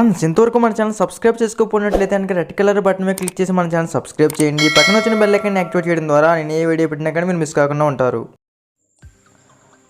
Friends ఇంతవరకు మన channel subscribe చేసుకోకపోయినట్లయితే కనుక రెడ్ కలర్ బటన్ మీద క్లిక్ చేసి మన ఛానల్ సబ్స్క్రైబ్ చేయండి. పక్కన వచ్చిన బెల్ ఐకాన్ యాక్టివేట్ చేయడం ద్వారా నేను ఏ వీడియో పెట్టినా కానీ మీరు మిస్ కాకుండా ఉంటారు.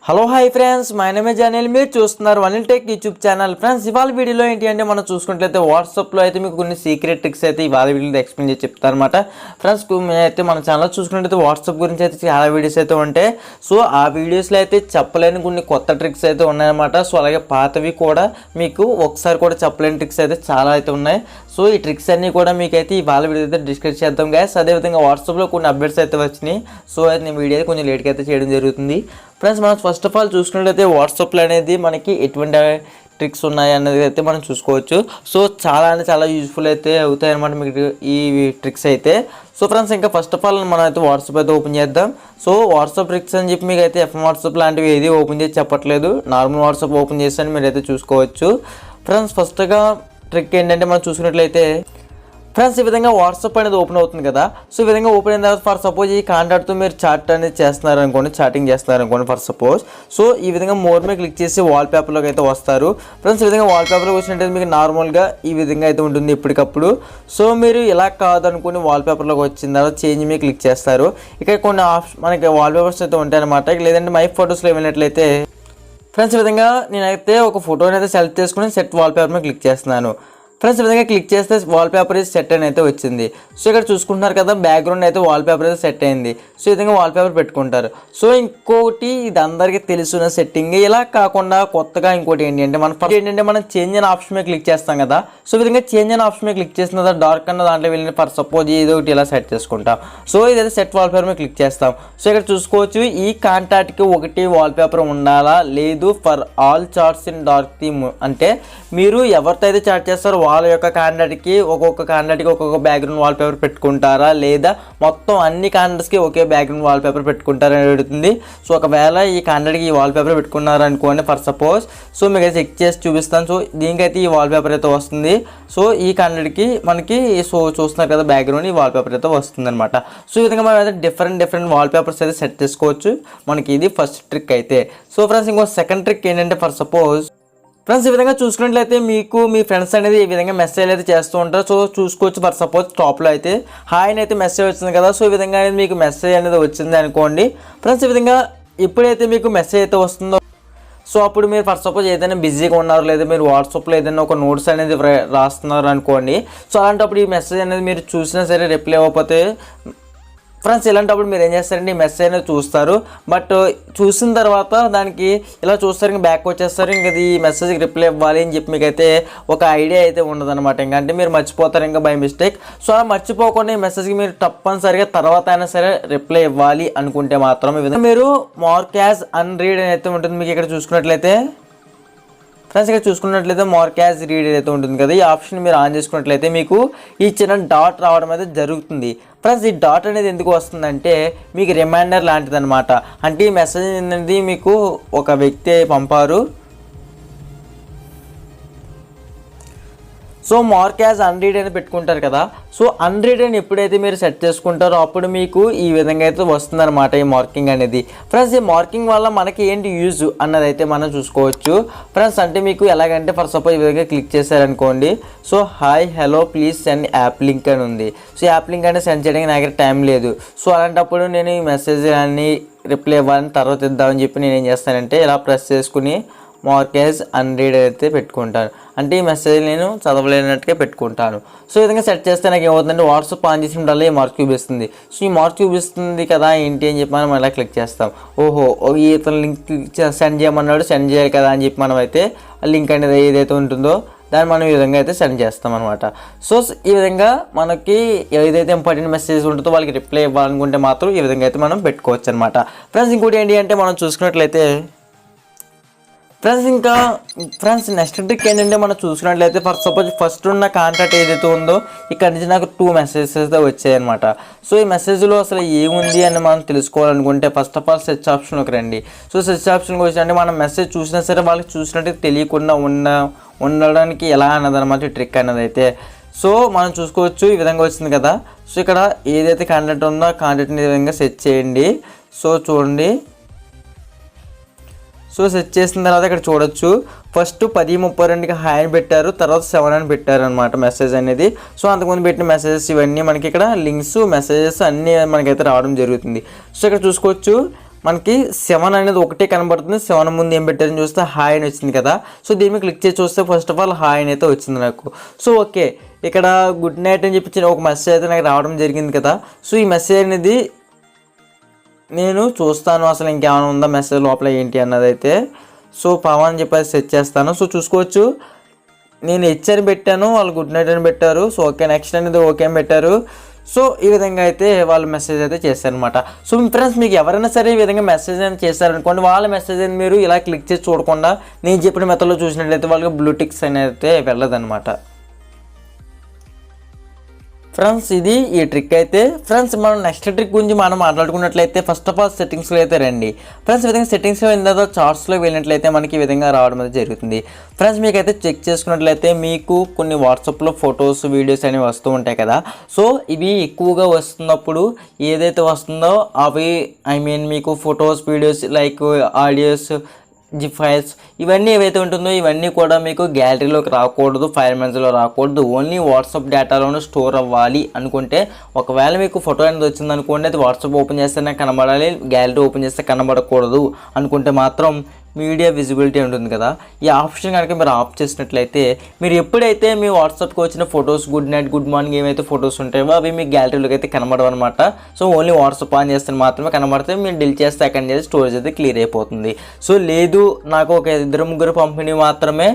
Hello hi friends, my name is Anil. మీరు చూస్తున్నారు Anil tech YouTube channel. Friends ఇవాళ వీడియోలో ఏంటి అంటే మనం చూసుకున్నట్లయితే వాట్సాప్లో అయితే మీకు కొన్ని సీక్రెట్ ట్రిక్స్ అయితే ఇవాళ వీడియోలో ఎక్స్ప్లెయిన్ చేసి చెప్తారు అనమాట. ఫ్రెండ్స్ అయితే మన ఛానల్ చూసుకున్నట్లయితే వాట్సాప్ గురించి అయితే చాలా వీడియోస్ అయితే ఉంటాయి. సో ఆ వీడియోస్లో అయితే చెప్పలేని కొన్ని కొత్త ట్రిక్స్ అయితే ఉన్నాయన్నమాట. సో అలాగే పాతవి కూడా మీకు ఒకసారి కూడా చెప్పలేని ట్రిక్స్ అయితే చాలా అయితే ఉన్నాయి. సో ఈ ట్రిక్స్ అన్నీ కూడా మీకైతే ఇవాళ వీడియో అయితే డిస్కస్ చేద్దాం గైస్. అదేవిధంగా వాట్సాప్లో కొన్ని అప్డేట్స్ అయితే వచ్చినాయి. సో అయితే నేను వీడియో కొంచెం లేట్గా అయితే చేయడం జరుగుతుంది. ఫ్రెండ్స్ మనం ఫస్ట్ ఆఫ్ ఆల్ చూసుకున్నట్లయితే వాట్సాప్లో అనేది మనకి ఎటువంటి ట్రిక్స్ ఉన్నాయి అనేది అయితే మనం చూసుకోవచ్చు. సో చాలా యూజ్ఫుల్ అయితే అవుతాయి అన్నమాట మీకు ఈ ట్రిక్స్ అయితే. సో ఫ్రెండ్స్ ఇంకా ఫస్ట్ ఆఫ్ ఆల్ మనం అయితే వాట్సాప్ అయితే ఓపెన్ చేద్దాం. సో వాట్సాప్ ట్రిక్స్ అని చెప్పి మీకు అయితే ఎఫ్ఎం వాట్సాప్ లాంటివి ఏది ఓపెన్ చేసి చెప్పట్లేదు, నార్మల్ వాట్సాప్ ఓపెన్ చేసి మీరైతే చూసుకోవచ్చు. ఫ్రెండ్స్ ఫస్ట్గా ట్రిక్ ఏంటంటే మనం చూసుకున్నట్లయితే ఫ్రెండ్స్ ఈ విధంగా వాట్సాప్ అనేది ఓపెన్ అవుతుంది కదా. సో ఈ విధంగా ఓపెన్ అయిన తర్వాత ఫర్ సపోజ్ ఈ కాంటాక్ట్తో మీరు చాట్ అనేది చేస్తున్నారు అనుకోండి, చాటింగ్ చేస్తున్నారు అనుకోండి ఫర్ సపోజ్. సో ఈ విధంగా మోర్ మీద క్లిక్ చేసి వాల్పేపర్లోకి అయితే వస్తారు. ఫ్రెండ్స్ ఈ విధంగా వాల్పేపర్లోకి వచ్చినట్టయితే మీకు నార్మల్గా ఈ విధంగా అయితే ఉంటుంది ఎప్పటికప్పుడు. సో మీరు ఇలా కాదనుకుని వాల్పేపర్లోకి వచ్చిన తర్వాత చేంజ్ మీద క్లిక్ చేస్తారు. ఇక్కడ కొన్ని మనకి వాల్పేపర్స్ అయితే ఉంటాయి అనమాట. లేదంటే మై ఫొటోస్లో వెళ్ళినట్లయితే ఫ్రెండ్స్ ఈ విధంగా నేనైతే ఒక ఫోటోని అయితే సెలెక్ట్ చేసుకుని సెట్ వాల్పేపర్ మీద క్లిక్ చేస్తున్నాను. ఫ్రెండ్స్ ఈ విధంగా క్లిక్ చేస్తే వాల్పేపర్ అయితే సెట్ అని అయితే వచ్చింది. సో ఇక్కడ చూసుకుంటున్నారు కదా, బ్యాక్గ్రౌండ్ అయితే వాల్పేపర్ అయితే సెట్ అయింది. సో ఈ విధంగా వాల్పేపర్ పెట్టుకుంటారు. సో ఇంకోటి ఇది అందరికీ తెలుసున్న సెట్టింగ్. ఇలా కాకుండా కొత్తగా ఇంకోటి ఏంటి అంటే మనం ఫస్ట్ ఏంటంటే మనం చేంజ్ అనే ఆప్షన్ మీద క్లిక్ చేస్తాం కదా. సో ఈ విధంగా చేంజ్ అనే ఆప్షన్ మీద క్లిక్ చేసిన తర్వాత డార్క్ అన్న దాంట్లో వెళ్ళి ఫర్ సపోజ్ ఏదో ఒకటి ఇలా సెట్ చేసుకుంటాం. సో ఇదైతే సెట్ వాల్పేపర్ మీద క్లిక్ చేస్తాం. సో ఇక్కడ చూసుకోవచ్చు ఈ కాంటాక్ట్కి ఒకటి వాల్పేపర్ ఉండాలా, లేదు for all charts in dark theme అంటే మీరు ఎవరితో అయితే చాట్ చేస్తారో వాళ్ళ యొక్క కాంటాక్ట్కి ఒక్కొక్క బ్యాక్గ్రౌండ్ వాల్పేపర్ పెట్టుకుంటారా, లేదా మొత్తం అన్ని కాంటాక్ట్స్కి ఒకే బ్యాక్గ్రౌండ్ వాల్పేపర్ పెట్టుకుంటారని అడుగుతుంది. సో ఒకవేళ ఈ కాంటాక్ట్కి ఈ వాల్పేపర్ పెట్టుకున్నారనుకోండి ఫర్ సపోజ్. సో మీకు అయితే చెక్ చేసి చూపిస్తాను. సో దీనికైతే ఈ వాల్పేపర్ అయితే వస్తుంది. సో ఈ కాంటాక్ట్కి మనకి సో చూస్తున్నారు కదా బ్యాక్గ్రౌండ్ ఈ వాల్పేపర్ అయితే వస్తుంది అనమాట. సో ఈ విధంగా మనం అయితే డిఫరెంట్ వాల్పేపర్స్ అయితే సెట్ చేసుకోవచ్చు. మనకి ఇది ఫస్ట్ ట్రిక్ అయితే. సో ఫ్రెండ్స్ ఇంకో సెకండ్ ట్రిక్ ఏంటంటే ఫర్ సపోజ్ ఫ్రెండ్స్ ఈ విధంగా చూసుకున్నట్లయితే మీకు మీ ఫ్రెండ్స్ అనేది ఈ విధంగా మెసేజ్ అయితే చేస్తూ ఉంటారు. సో చూసుకోవచ్చు ఫర్ సపోజ్ టాప్లో అయితే హాయ్ అయితే మెసేజ్ వచ్చింది కదా. సో ఈ విధంగా అనేది మీకు మెసేజ్ అనేది వచ్చింది అనుకోండి. ఫ్రెండ్స్ ఈ విధంగా ఎప్పుడైతే మీకు మెసేజ్ అయితే వస్తుందో సో అప్పుడు మీరు ఫర్ సపోజ్ ఏదైనా బిజీగా ఉన్నారు, లేదా మీరు వాట్సాప్లో ఏదైనా ఒక నోట్స్ అనేది రాస్తున్నారు అనుకోండి. సో అలాంటప్పుడు ఈ మెసేజ్ అనేది మీరు చూసినా సరే రిప్లై అవ్వకపోతే ఫ్రెండ్స్ ఇలాంటప్పుడు మీరు ఏం చేస్తారంటే ఈ మెసేజ్ అనేది చూస్తారు. బట్ చూసిన తర్వాత దానికి ఇలా చూస్తారు, ఇంకా బ్యాక్ వచ్చేస్తారు. ఇంకా ఈ మెసేజ్కి రిప్లై ఇవ్వాలి అని చెప్పి మీకైతే ఒక ఐడియా అయితే ఉండదు అనమాట. ఇంకా అంటే మీరు మర్చిపోతారు ఇంకా బై మిస్టేక్. సో అలా మర్చిపోకుండా ఈ మెసేజ్కి మీరు తప్పనిసరిగా తర్వాత అయినా సరే రిప్లై ఇవ్వాలి అనుకుంటే మాత్రం ఈ విధంగా మీరు మార్క్ యాజ్ అన్రీడ్ అని అయితే ఉంటుంది. మీకు ఇక్కడ చూసుకున్నట్లయితే ఫ్రెండ్స్ ఇక్కడ చూసుకున్నట్లయితే మార్క్ యాజ్ రీడ్ అయితే ఉంటుంది కదా, ఈ ఆప్షన్ మీరు ఆన్ చేసుకున్నట్లయితే మీకు ఈ చిన్న డాట్ రావడం అయితే జరుగుతుంది. ఫ్రెండ్స్ ఈ డాట్ అనేది ఎందుకు వస్తుందంటే మీకు రిమైండర్ లాంటిది అనమాట. అంటే ఈ మెసేజ్ అనేది మీకు ఒక వ్యక్తి పంపారు. సో మార్క్ యాజ్ అన్రీడ్ అని పెట్టుకుంటారు కదా. సో అన్రీడ్ అని ఎప్పుడైతే మీరు సెట్ చేసుకుంటారో అప్పుడు మీకు ఈ విధంగా అయితే వస్తుందన్నమాట ఈ మార్కింగ్ అనేది. ఫ్రెండ్స్ ఈ మార్కింగ్ వల్ల మనకి ఏంటి యూజ్ అన్నది అయితే మనం చూసుకోవచ్చు. ఫ్రెండ్స్ అంటే మీకు ఎలాగంటే ఫర్ సపోజ్ ఈ విధంగా క్లిక్ చేశారనుకోండి. So hi hello please send app link అని ఉంది. సో యాప్ లింక్ అనేది సెండ్ చేయడానికి నా దగ్గర టైం లేదు. సో అలాంటప్పుడు నేను ఈ మెసేజ్ అన్ని రిప్లై ఇవ్వాలని తర్వాత ఇద్దామని చెప్పి నేను ఏం చేస్తానంటే ఇలా ప్రెస్ చేసుకుని మార్క్ యాజ్ అన్రీడ్ అయితే పెట్టుకుంటాను. అంటే ఈ మెసేజ్ నేను చదవలేనట్టుగా పెట్టుకుంటాను. సో ఈ విధంగా సెట్ చేస్తే నాకు ఏమవుతుందంటే వాట్సాప్ ఆన్ చేసి ఉండాలి ఈ మార్క్ చూపిస్తుంది. సో ఈ మార్క్ చూపిస్తుంది కదా ఏంటి అని చెప్పి మనం ఇలా క్లిక్ చేస్తాం. ఓహో ఇతను లింక్ సెండ్ చేయమన్నాడు, సెండ్ చేయాలి కదా అని చెప్పి మనం అయితే లింక్ అనేది ఏదైతే ఉంటుందో దాన్ని మనం ఈ విధంగా అయితే సెండ్ చేస్తాం అనమాట. సో ఈ విధంగా మనకి ఏదైతే ఇంపార్టెంట్ మెసేజ్ ఉంటుందో వాళ్ళకి రిప్లై ఇవ్వాలనుకుంటే మాత్రం ఈ విధంగా అయితే మనం పెట్టుకోవచ్చు అనమాట. ఫ్రెండ్స్ ఇంకోటి ఏంటి అంటే మనం చూసుకున్నట్లయితే ఫ్రెండ్స్ నెక్స్ట్ ట్రిక్ ఏంటంటే మనం చూసుకున్నట్లయితే ఫర్ సపోజ్ ఫస్ట్ ఉన్న కాంటాక్ట్ ఏదైతే ఉందో ఇక్కడ నుంచి నాకు 2 మెసేజెస్ అయితే వచ్చాయన్నమాట. సో ఈ మెసేజ్లో అసలు ఏముంది అని మనం తెలుసుకోవాలనుకుంటే ఫస్ట్ ఆఫ్ ఆల్ సెర్చ్ ఆప్షన్లోకి రండి. సో సెర్చ్ ఆప్షన్కి వచ్చినట్టే మనం మెసేజ్ చూసినా సరే వాళ్ళకి చూసినట్టు తెలియకుండా ఉండడానికి ఎలా అన్నదన్నమాట ట్రిక్ అన్నది అయితే. సో మనం చూసుకోవచ్చు ఈ విధంగా వచ్చింది కదా. సో ఇక్కడ ఏదైతే కాంటాక్ట్ ఉందో ఆ కాంటాక్ట్ని ఈ విధంగా సెర్చ్ చేయండి. సో చూడండి, సో సెట్ చేసిన తర్వాత ఇక్కడ చూడొచ్చు ఫస్ట్ 10:32కి హాయ్ అని పెట్టారు, తర్వాత 7 అని పెట్టారు అనమాట మెసేజ్ అనేది. సో అంతకుముందు పెట్టిన మెసేజెస్ ఇవన్నీ మనకి ఇక్కడ లింక్స్ మెసేజెస్ అన్నీ మనకైతే రావడం జరుగుతుంది. సో ఇక్కడ చూసుకోవచ్చు మనకి 7 అనేది ఒకటే కనబడుతుంది. 7 ముందు ఏం పెట్టారని చూస్తే హాయ్ అని వచ్చింది కదా. సో దీని మీద క్లిక్ చేసి చూస్తే ఫస్ట్ ఆఫ్ ఆల్ హాయ్ అని అయితే వచ్చింది నాకు. సో ఓకే, ఇక్కడ గుడ్ నైట్ అని చెప్పి ఒక మెసేజ్ అయితే నాకు రావడం జరిగింది కదా. సో ఈ మెసేజ్ అనేది నేను చూస్తాను అసలు ఇంకేమైనా ఉందా మెసేజ్ లోపల ఏంటి అన్నది అయితే. సో పవన్ అని చెప్పి సెట్ చేస్తాను. సో చూసుకోవచ్చు నేను హెచ్ఆర్ పెట్టాను, వాళ్ళు గుడ్ నైట్ అని పెట్టారు. సో ఓకే నెక్స్ట్ అనేది ఓకే అని పెట్టారు. సో ఈ విధంగా అయితే వాళ్ళు మెసేజ్ అయితే చేశారనమాట. సో ఫ్రెండ్స్ మీకు ఎవరైనా సరే ఈ విధంగా మెసేజ్ అని చేశారనుకోండి, వాళ్ళ మెసేజ్ అని మీరు ఇలా క్లిక్ చేసి చూడకుండా నేను చెప్పిన మెథడ్లో చూసినట్లయితే వాళ్ళకి బ్లూ టిక్స్ అనేది అయితే వెళ్ళదన్నమాట. ఫ్రెండ్స్ ఇది ఈ ట్రిక్ అయితే. ఫ్రెండ్స్ మనం నెక్స్ట్ ట్రిక్ గురించి మనం మాట్లాడుకున్నట్లయితే ఫస్ట్ ఆఫ్ ఆల్ సెట్టింగ్స్లో అయితే రండి. ఫ్రెండ్స్ ఈ విధంగా సెట్టింగ్స్లో వెళ్ళిన తర్వాత చార్ట్స్లో వెళ్ళినట్లయితే మనకి ఈ విధంగా రావడం అయితే జరుగుతుంది. ఫ్రెండ్స్ మీకైతే చెక్ చేసుకున్నట్లయితే మీకు కొన్ని వాట్సాప్లో ఫొటోస్ వీడియోస్ అనేవి వస్తూ ఉంటాయి కదా. సో ఇవి ఎక్కువగా వస్తున్నప్పుడు ఏదైతే వస్తుందో అవి మీకు photos videos like audios zip files ఇవన్నీ ఏవైతే ఉంటుందో ఇవన్నీ కూడా మీకు గ్యాలరీలోకి రాకూడదు, ఫైల్ మేనేజర్లో రాకూడదు. ఓన్లీ వాట్సాప్ డేటాలోనే స్టోర్ అవ్వాలి అనుకుంటే, ఒకవేళ మీకు ఫోటో అనేది వచ్చింది అనుకోండి, అది వాట్సాప్ ఓపెన్ చేస్తేనే కనబడాలి, గ్యాలరీ ఓపెన్ చేస్తే కనబడకూడదు అనుకుంటే మాత్రం మీడియా విజిబిలిటీ ఉంటుంది కదా, ఈ ఆప్షన్ కనుక మీరు ఆఫ్ చేసినట్లయితే మీరు ఎప్పుడైతే మీ వాట్సాప్కి వచ్చిన photos good night good morning ఏమైతే ఫొటోస్ ఉంటాయో అవి మీ గ్యాలరీలోకి అయితే కనబడవు అనమాట. సో ఓన్లీ వాట్సాప్ ఆన్ చేస్తే మాత్రమే కనబడితే మీరు డిలీట్ చేస్తే అక్కడ చేసి స్టోరేజ్ అయితే క్లియర్ అయిపోతుంది. సో లేదు నాకు ఒక 2-3 పంపిణీ మాత్రమే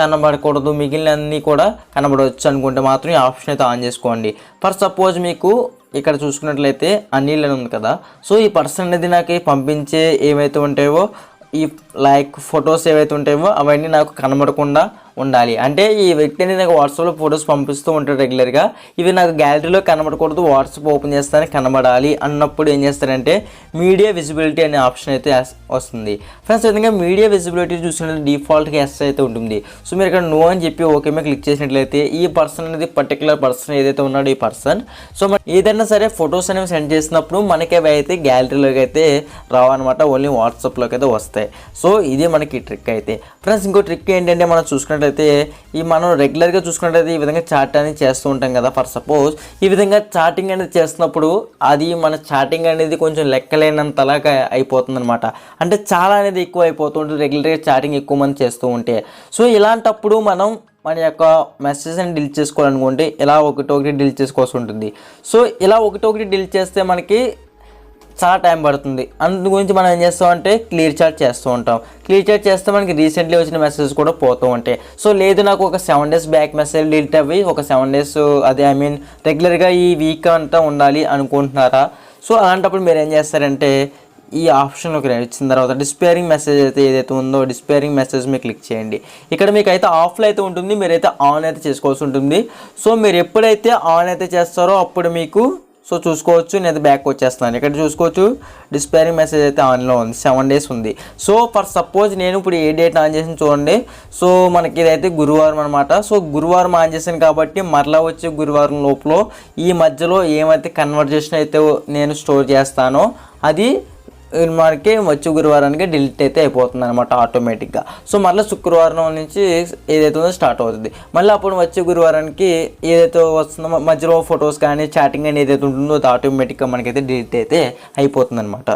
కనబడకూడదు, మిగిలినన్నీ కూడా కనబడవచ్చు అనుకుంటే మాత్రం ఈ ఆప్షన్ అయితే ఆన్ చేసుకోండి. ఫర్ సపోజ్ మీకు ఇక్కడ చూసుకున్నట్లయితే అనిల్ అని ఉంది కదా. సో ఈ పర్సన్ అనేది నాకు పంపించే ఏవైతే ఉంటాయో ఈ లైక్ ఫొటోస్ ఏవైతే ఉంటాయో అవన్నీ నాకు కనబడకుండా ఉండాలి. అంటే ఈ వ్యక్తి అనేది నాకు వాట్సాప్లో ఫొటోస్ పంపిస్తూ ఉంటాడు రెగ్యులర్గా, ఇవి నాకు గ్యాలరీలో కనబడకూడదు, వాట్సాప్ ఓపెన్ చేస్తానే కనబడాలి అన్నప్పుడు ఏం చేస్తారంటే మీడియా విజిబిలిటీ అనే ఆప్షన్ అయితే వస్తుంది. ఫ్రెండ్స్ విధంగా మీడియా విజిబిలిటీ చూసినట్లయితే డిఫాల్ట్గా ఎస్ అయితే ఉంటుంది. సో మీరు ఇక్కడ నో అని చెప్పి ఓకే మీద క్లిక్ చేసినట్లయితే ఈ పర్సన్ అనేది పర్టికులర్ పర్సన్ ఏదైతే ఉన్నాడో ఈ పర్సన్, సో మనం ఏదైనా సరే ఫొటోస్ అనేవి సెండ్ చేసినప్పుడు మనకి అవి అయితే గ్యాలరీలోకి అయితే రావన్నమాట, ఓన్లీ వాట్సాప్లోకి అయితే వస్తాయి. సో ఇదే మనకి ట్రిక్ అయితే. ఫ్రెండ్స్ ఇంకో ట్రిక్ ఏంటంటే మనం చూసుకున్నట్లయితే ఈ మనం రెగ్యులర్గా చూసుకున్నట్లయితే ఈ విధంగా చాట్ అనేది చేస్తూ ఉంటాం కదా. ఫర్ సపోజ్ ఈ విధంగా చాటింగ్ అనేది చేస్తున్నప్పుడు అది మన చాటింగ్ అనేది కొంచెం లెక్కలేనంతలాగా అయిపోతుంది అనమాట. అంటే చాలా అనేది ఎక్కువ అయిపోతూ ఉంటుంది రెగ్యులర్గా చాటింగ్ ఎక్కువ మంది చేస్తూ ఉంటే. సో ఇలాంటప్పుడు మనం మన యొక్క మెసేజ్ని డిలీట్ చేసుకోవాలనుకుంటే ఇలా ఒకటి డిలీట్ చేసుకోవాల్సి ఉంటుంది. సో ఇలా ఒకటి డిలీట్ చేస్తే మనకి చాలా టైం పడుతుంది. అందు గురించి మనం ఏం చేస్తామంటే క్లియర్ చాట్ చేస్తూ ఉంటాం. క్లియర్ చాట్ చేస్తే మనకి రీసెంట్లీ వచ్చిన మెసేజ్ కూడా పోతూ ఉంటాయి. సో లేదు నాకు ఒక 7 days బ్యాక్ మెసేజ్ డిలీట్ అవ్వి ఒక 7 days అదే రెగ్యులర్గా ఈ వీక్ అంతా ఉండాలి అనుకుంటున్నారా? సో అలాంటప్పుడు మీరు ఏం చేస్తారంటే ఈ ఆప్షన్లోకి వచ్చిన తర్వాత డిస్పేరింగ్ మెసేజ్ అయితే ఏదైతే ఉందో డిస్పేరింగ్ మెసేజ్ మీరు క్లిక్ చేయండి. ఇక్కడ మీకు అయితే ఆఫ్లో అయితే ఉంటుంది, మీరైతే ఆన్ అయితే చేసుకోవాల్సి ఉంటుంది. సో మీరు ఎప్పుడైతే ఆన్ అయితే చేస్తారో అప్పుడు మీకు సో చూసుకోవచ్చు, నేను బ్యాక్ వచ్చేస్తున్నాను. ఇక్కడ చూసుకోవచ్చు డిస్పేరింగ్ మెసేజ్ అయితే ఆన్లో ఉంది, 7 days ఉంది. సో ఫర్ సపోజ్ నేను ఇప్పుడు ఏ డేట్ ఆన్ చేసి చూడండి. సో మనకి ఇదైతే గురువారం అనమాట. సో గురువారం ఆన్ చేశాను కాబట్టి మరలా వచ్చే గురువారం లోపల ఈ మధ్యలో ఏమైతే కన్వర్జేషన్ అయితే నేను స్టోర్ చేస్తానో అది మనకి వచ్చే గురువారానికి డిలీట్ అయితే అయిపోతుంది అనమాట ఆటోమేటిక్గా. సో మళ్ళీ శుక్రవారం నుంచి ఏదైతే ఉందో స్టార్ట్ అవుతుంది. మళ్ళీ అప్పుడు వచ్చే గురువారానికి ఏదైతే వస్తుందో మధ్యలో ఫొటోస్ కానీ చాటింగ్ కానీ ఏదైతే ఉంటుందో అది ఆటోమేటిక్గా మనకైతే డిలీట్ అయితే అయిపోతుంది అనమాట.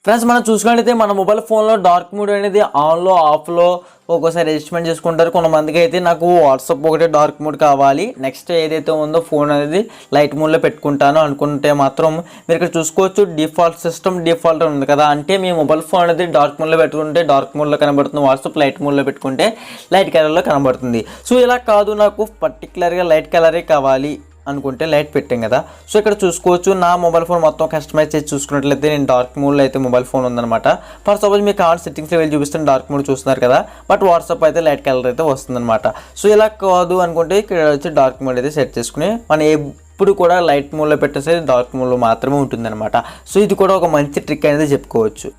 ఫ్రెండ్స్ మనం చూసుకున్నట్లయితే మన మొబైల్ ఫోన్లో డార్క్ మోడ్ అనేది ఆన్లో ఆఫ్లో ఒక్కోసారి అడ్జస్ట్మెంట్ చేసుకుంటారు. కొంతమందికి అయితే నాకు వాట్సాప్ ఒకటే డార్క్ మోడ్ కావాలి, నెక్స్ట్ ఏదైతే ఉందో ఫోన్ అనేది లైట్ మోడ్లో పెట్టుకుంటాను అనుకుంటే మాత్రం మీరు ఇక్కడ చూసుకోవచ్చు డిఫాల్ట్ సిస్టమ్ డిఫాల్ట్ ఉంది కదా. అంటే మీ మొబైల్ ఫోన్ అనేది డార్క్ మోడ్లో పెట్టుకుంటే డార్క్ మోడ్లో కనబడుతుంది, వాట్సాప్ లైట్ మోడ్లో పెట్టుకుంటే లైట్ కలర్లో కనబడుతుంది. సో ఇలా కాదు నాకు పర్టికులర్గా లైట్ కలరే కావాలి అనుకుంటే లైట్ పెట్టాం కదా. సో ఇక్కడ చూసుకోవచ్చు నా మొబైల్ ఫోన్ మొత్తం కస్టమైజ్ చేసి చూసుకున్నట్లయితే నేను డార్క్ మోడ్లో అయితే మొబైల్ ఫోన్ ఉందన్నమాట. ఫర్ సపోజ్ మీకు కావాలి సెట్టింగ్స్లో వెళ్ళి చూపిస్తున్న డార్క్ మోడ్ చూస్తున్నారు కదా, బట్ వాట్సాప్ అయితే లైట్ కలర్ అయితే వస్తుందన్నమాట. సో ఇలా కాదు అనుకుంటే ఇక్కడ వచ్చి డార్క్ మోడ్ అయితే సెట్ చేసుకుని మనం ఎప్పుడు కూడా లైట్ మోడ్లో పెట్టేసి డార్క్ మోడ్లో మాత్రమే ఉంటుందన్నమాట. సో ఇది కూడా ఒక మంచి ట్రిక్ అనేది చెప్పుకోవచ్చు.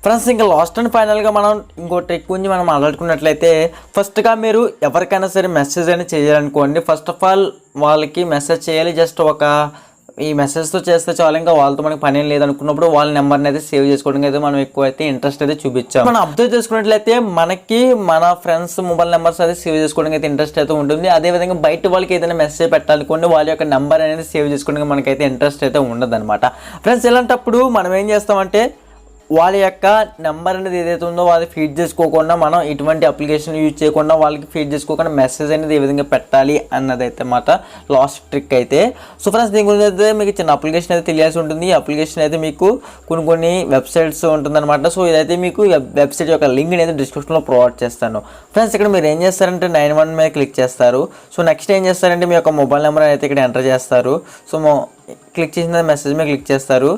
ఫ్రెండ్స్ ఇంకా లాస్ట్ అండ్ ఫైనల్గా మనం ఇంకో ట్రిక్ గురించి మనం మాట్లాడుకున్నట్లయితే ఫస్ట్గా మీరు ఎవరికైనా సరే మెసేజ్ అనేది చేయాలనుకోండి. ఫస్ట్ ఆఫ్ ఆల్ వాళ్ళకి మెసేజ్ చేయాలి, జస్ట్ ఒక ఈ మెసేజ్తో చేస్తే చాలు, ఇంకా వాళ్ళతో మనకి పని ఏం లేదనుకున్నప్పుడు వాళ్ళ నెంబర్ని అయితే సేవ్ చేసుకోవడానికి అయితే మనం ఎక్కువ అయితే ఇంట్రెస్ట్ అయితే చూపించాం. మనం అబ్జర్వ్ చేసుకున్నట్లయితే మనకి మన ఫ్రెండ్స్ మొబైల్ నెంబర్స్ అయితే సేవ్ చేసుకోవడానికి అయితే ఇంట్రెస్ట్ అయితే ఉంటుంది. అదేవిధంగా బయట వాళ్ళకి ఏదైనా మెసేజ్ పెట్టాలనుకోండి వాళ్ళ యొక్క నెంబర్ అనేది సేవ్ చేసుకోవడానికి మనకైతే ఇంట్రెస్ట్ అయితే ఉండదు అనమాట. ఫ్రెండ్స్ ఇలాంటప్పుడు మనం ఏం చేస్తామంటే వాళ్ళ యొక్క నెంబర్ అనేది ఏదైతే ఉందో వాళ్ళకి ఫీడ్ చేసుకోకుండా, మనం ఇటువంటి అప్లికేషన్ యూజ్ చేయకుండా వాళ్ళకి ఫీడ్ చేసుకోకుండా మెసేజ్ అనేది ఏ విధంగా పెట్టాలి అన్నది అయితే మాట లాస్ట్ ట్రిక్ అయితే. సో ఫ్రెండ్స్ దీని గురించి అయితే మీకు చిన్న అప్లికేషన్ అయితే తెలియాల్సి ఉంటుంది. ఈ అప్లికేషన్ అయితే మీకు కొన్ని వెబ్సైట్స్ ఉంటుందన్నమాట. సో ఇదైతే మీకు వెబ్సైట్ యొక్క లింక్ అనేది డిస్క్రిప్షన్లో ప్రొవైడ్ చేస్తాను. ఫ్రెండ్స్ ఇక్కడ మీరు ఏం చేస్తారంటే 91 మీద క్లిక్ చేస్తారు. సో నెక్స్ట్ ఏం చేస్తారంటే మీ యొక్క మొబైల్ నెంబర్ అయితే ఇక్కడ ఎంటర్ చేస్తారు. సో క్లిక్ చేసిన మెసేజ్ మీద క్లిక్ చేస్తారు.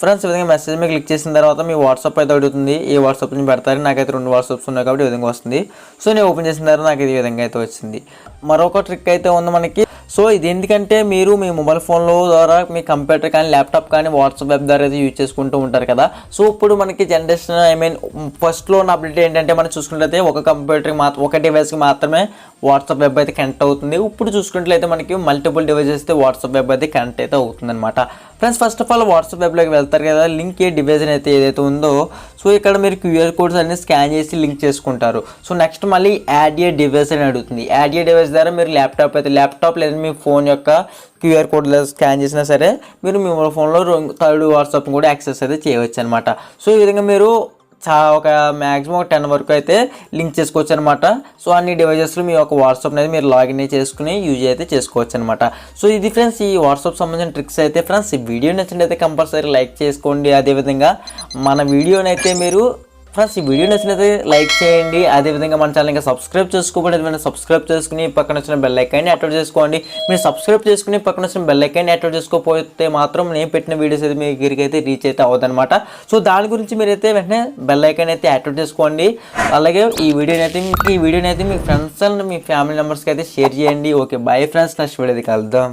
ఫ్రెండ్స్ ఈ విధంగా మెసేజ్ మీద క్లిక్ చేసిన తర్వాత మీ వాట్సాప్ అయితే అడుగుతుంది. ఏ వాట్సాప్ నుంచి పెడతారు, నాకైతే 2 వాట్సాప్స్ ఉన్నాయి కాబట్టి ఈ విధంగా వస్తుంది. సో నేను ఓపెన్ చేసిన తర్వాత నాకు ఈ విధంగా అయితే వచ్చింది. మరొక ట్రిక్ అయితే ఉంది మనకి. సో ఇది ఎందుకంటే మీరు మీ మొబైల్ ఫోన్లో ద్వారా మీ కంప్యూటర్ కానీ ల్యాప్టాప్ కానీ వాట్సాప్ వెబ్ ద్వారా అయితే యూజ్ చేసుకుంటూ ఉంటారు కదా. సో ఇప్పుడు మనకి జనరేషన్ ఫస్ట్లో ఉన్న అప్డేట్ ఏంటంటే మనం చూసుకున్నట్లయితే ఒక కంప్యూటర్కి ఒక డివైస్కి మాత్రమే వాట్సాప్ వెబ్ అయితే కనెక్ట్ అవుతుంది. ఇప్పుడు చూసుకున్నట్లయితే మనకి మల్టిపుల్ డివైజెస్ అయితే వాట్సాప్ వెబ్ అయితే కనెక్ట్ అయితే అవుతుంది అనమాట. Friends first of all WhatsApp వెబ్లోకి వెళ్తారు కదా, లింక్ ఏ డివైస్ అయితే ఏదైతే ఉందో సో ఇక్కడ మీరు క్యూఆర్ కోడ్స్ అన్ని స్కాన్ చేసి లింక్ చేసుకుంటారు. సో నెక్స్ట్ మళ్ళీ యాడ్ ఏ డివైస్ అని అడుగుతుంది. యాడ్ ఏ డివైస్ ద్వారా మీరు ల్యాప్టాప్ లేదా మీ ఫోన్ యొక్క క్యూఆర్ కోడ్ స్కాన్ చేసినా సరే మీరు మీ ఫోన్లో థర్డ్ వాట్సాప్ కూడా యాక్సెస్ అయితే చేయవచ్చు అనమాట. సో ఈ విధంగా మీరు ఒక మ్యాక్సిమం 10 వరకు అయితే లింక్ చేసుకోవచ్చు అనమాట. సో అన్ని డివైజెస్లో మీ యొక్క వాట్సాప్ అనేది మీరు లాగిన్ చేసుకుని యూజ్ అయితే చేసుకోవచ్చు అనమాట. సో ఇది ఫ్రెండ్స్ ఈ వాట్సాప్ సంబంధించిన ట్రిక్స్ అయితే. ఫ్రెండ్స్ ఈ వీడియో నచ్చినట్లయితే కంపల్సరీ లైక్ చేసుకోండి. అదేవిధంగా మన వీడియోని అయితే మీరు ఫ్రెండ్స్ ఈ వీడియో నచ్చినట్లయితే లైక్ చేయండి. అదేవిధంగా మన ఛానల్ ఇంకా సబ్స్క్రైబ్ చేసుకోకపోతే సబ్స్క్రైబ్ చేసుకుని పక్కన వచ్చిన బెల్ ఐకాన్ని యాక్టివేట్ చేసుకోండి. మీరు సబ్స్క్రైబ్ చేసుకుని పక్కన వచ్చిన బెల్ ఐకాన్ని యాక్టివేట్ చేసుకోకపోతే మాత్రం నేను పెట్టిన వీడియోస్ అయితే మీ దగ్గరికి అయితే రీచ్ అయితే అవ్వదన్నమాట. సో దాని గురించి మీరైతే వెంటనే బెల్ ఐకాన్ అయితే యాక్టివేట్ చేసుకోండి. అలాగే ఈ వీడియోని అయితే మీ ఫ్రెండ్స్ అండ్ మీ ఫ్యామిలీ మెంబర్స్కి అయితే షేర్ చేయండి. ఓకే బాయ్ ఫ్రెండ్స్, నెక్స్ట్ వీడియోది కలుద్దాం.